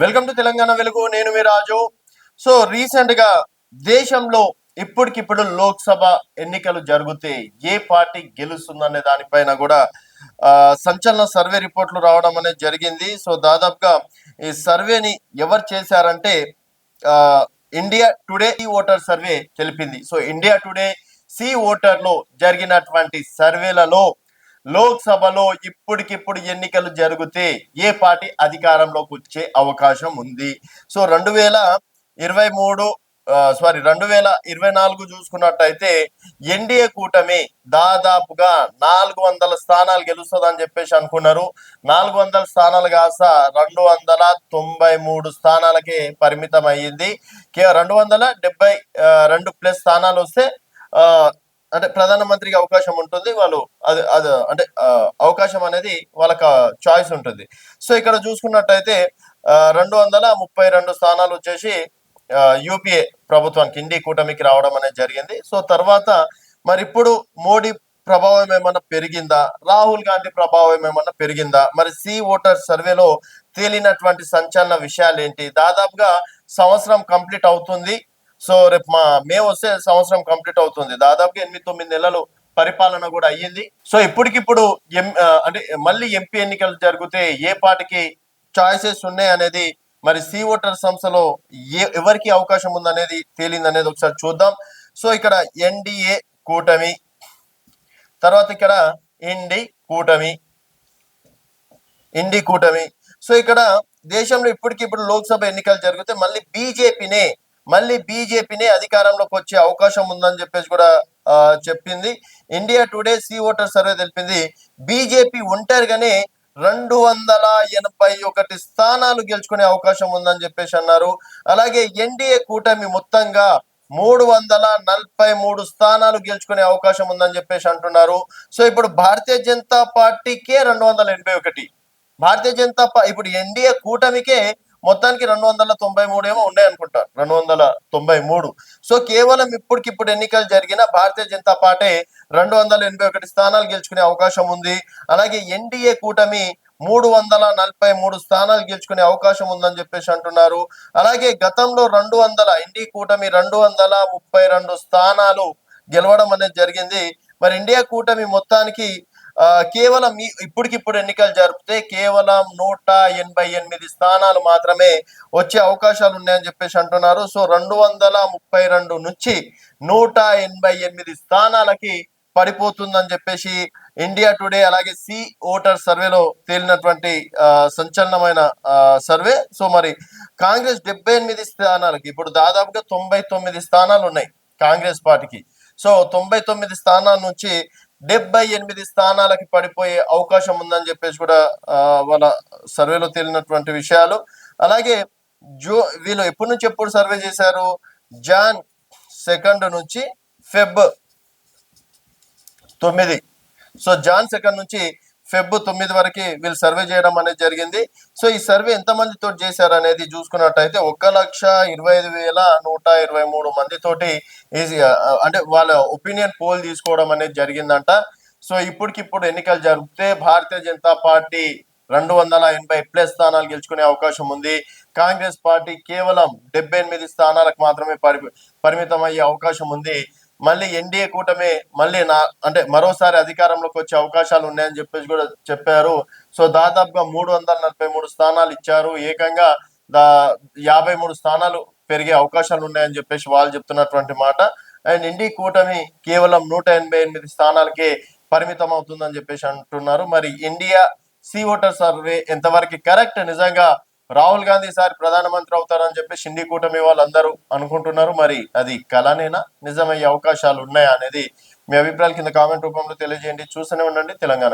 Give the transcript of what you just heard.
Welcome to Telangana వెలుగు. నేను మీ రాజు. So recent గా దేశంలో ఇప్పటికిప్పుడు లోక్సభ ఎన్నికలు జరిగితే ఏ పార్టీ గెలుస్తుందనే దానిపైన కూడా సంచలన సర్వే రిపోర్ట్లు రావడం అనేది జరిగింది. సో దాదాపుగా ఈ సర్వేని ఎవరు చేశారంటే ఆ India today C voter survey తెలిపింది. So India today C voter లో జరిగినటువంటి సర్వేలలో లోక్సభలో ఇప్పటికిప్పుడు ఎన్నికలు జరిగితే ఏ పార్టీ అధికారంలోకి వచ్చే అవకాశం ఉంది. సో 2024 చూసుకున్నట్టయితే ఎన్డీఏ కూటమి దాదాపుగా 400 గెలుస్తుందని చెప్పేసి అనుకున్నారు. 400 స్థానాలు కాస్త 293 స్థానాలకే పరిమితం అయ్యింది. 272 స్థానాలు వస్తే అంటే ప్రధానమంత్రికి అవకాశం ఉంటుంది. వాళ్ళు అది అది అంటే అవకాశం అనేది వాళ్ళకి చాయిస్ ఉంటుంది. సో ఇక్కడ చూసుకున్నట్టయితే 232 స్థానాలు వచ్చేసి యూపీఏ ప్రభుత్వానికి ఇండి కూటమికి రావడం అనేది జరిగింది. సో తర్వాత మరి ఇప్పుడు మోడీ ప్రభావం ఏమన్నా పెరిగిందా, రాహుల్ గాంధీ ప్రభావం ఏమన్నా పెరిగిందా, మరి సి ఓటర్ సర్వేలో తేలినటువంటి సంచలన విషయాలు ఏంటి? దాదాపుగా సంవత్సరం కంప్లీట్ అవుతుంది. సో రేపు మే వస్తే సంవత్సరం కంప్లీట్ అవుతుంది. దాదాపుగా 8-9 నెలలు పరిపాలన కూడా అయ్యింది. సో ఇప్పటికిప్పుడు అంటే మళ్ళీ ఎంపీ ఎన్నికలు జరిగితే ఏ పార్టీకి చాయిసెస్ ఉన్నాయి అనేది మరి సి ఓటర్ సంస్థలో ఎవరికి అవకాశం ఉందనేది తేలింది అనేది ఒకసారి చూద్దాం. సో ఇక్కడ ఎన్డీఏ కూటమి, తర్వాత ఇక్కడ ఇండి కూటమి. సో ఇక్కడ దేశంలో ఇప్పటికిప్పుడు లోక్సభ ఎన్నికలు జరిగితే మళ్ళీ బీజేపీనే అధికారంలోకి వచ్చే అవకాశం ఉందని చెప్పేసి కూడా చెప్పింది. India today C voter survey తెలిపింది బీజేపీ ఒంటరిగానే 281 స్థానాలు గెలుచుకునే అవకాశం ఉందని చెప్పేసి అన్నారు. అలాగే ఎన్డీఏ కూటమి మొత్తంగా 343 స్థానాలు గెలుచుకునే అవకాశం ఉందని చెప్పేసి అంటున్నారు. సో ఇప్పుడు భారతీయ జనతా పార్టీకే 281, ఇప్పుడు ఎన్డీఏ కూటమికే మొత్తానికి 293 ఏమో ఉన్నాయి అనుకుంటా, 293. సో కేవలం ఇప్పటికిప్పుడు ఎన్నికలు జరిగిన భారతీయ జనతా పార్టీ 281 స్థానాలు గెలుచుకునే అవకాశం ఉంది. అలాగే ఎన్డీఏ కూటమి 343 స్థానాలు గెలుచుకునే అవకాశం ఉందని చెప్పేసి అంటున్నారు. అలాగే గతంలో ఎన్డీఏ కూటమి 232 స్థానాలు గెలవడం అనేది జరిగింది. మరి ఇండియా కూటమి మొత్తానికి కేవలం ఇప్పటికిప్పుడు ఎన్నికలు జరిపితే కేవలం 188 స్థానాలు మాత్రమే వచ్చే అవకాశాలు ఉన్నాయని చెప్పేసి అంటున్నారు. సో 232 నుంచి 188 స్థానాలకి పడిపోతుందని చెప్పేసి ఇండియా టుడే అలాగే సి ఓటర్ సర్వేలో తేలినటువంటి సంచలనమైన సర్వే. సో మరి కాంగ్రెస్ 78 స్థానాలకి ఇప్పుడు దాదాపుగా 99 స్థానాలు ఉన్నాయి కాంగ్రెస్ పార్టీకి. సో 99 స్థానాల నుంచి 78 స్థానాలకి పడిపోయే అవకాశం ఉందని చెప్పేసి కూడా వాళ్ళ సర్వేలో తేలినటువంటి విషయాలు. అలాగే వీళ్ళు ఎప్పుడు సర్వే చేశారు? జాన్ 2 నుంచి ఫెబ్ 9. సో జాన్ 2 నుంచి ఫెబ్ 9 వరకు వీళ్ళు సర్వే చేయడం అనేది జరిగింది. సో ఈ సర్వే ఎంతమందితో చేశారు అనేది చూసుకున్నట్టయితే 1,25,123 మందితోటి అంటే వాళ్ళ ఒపీనియన్ పోల్ తీసుకోవడం అనేది జరిగిందంట. సో ఇప్పటికిప్పుడు ఎన్నికలు జరిగితే భారతీయ జనతా పార్టీ 280 స్థానాలు గెలుచుకునే అవకాశం ఉంది. కాంగ్రెస్ పార్టీ కేవలం 78 స్థానాలకు మాత్రమే పరిమితం అయ్యే అవకాశం ఉంది. మళ్ళీ ఎన్డీఏ కూటమి అంటే మరోసారి అధికారంలోకి వచ్చే అవకాశాలు ఉన్నాయని చెప్పేసి కూడా చెప్పారు. సో దాదాపుగా 343 స్థానాలు ఇచ్చారు. ఏకంగా 53 స్థానాలు పెరిగే అవకాశాలు ఉన్నాయని చెప్పేసి వాళ్ళు చెప్తున్నటువంటి మాట. అండ్ ఇండి కూటమి కేవలం 188 స్థానాలకే పరిమితం అవుతుందని చెప్పేసి అంటున్నారు. మరి ఇండియా సి ఓటర్ సర్వే ఎంతవరకు కరెక్ట్? నిజంగా రాహుల్ గాంధీ సారి ప్రధానమంత్రి అవుతారని చెప్పేసి ఇండి కూటమి వాళ్ళందరూ అనుకుంటున్నారు. మరి అది కలనేనా, నిజమయ్యే అవకాశాలు ఉన్నాయా అనేది మీ అభిప్రాయాలు కింద కామెంట్ రూపంలో తెలియజేయండి. చూస్తూనే ఉండండి తెలంగాణ.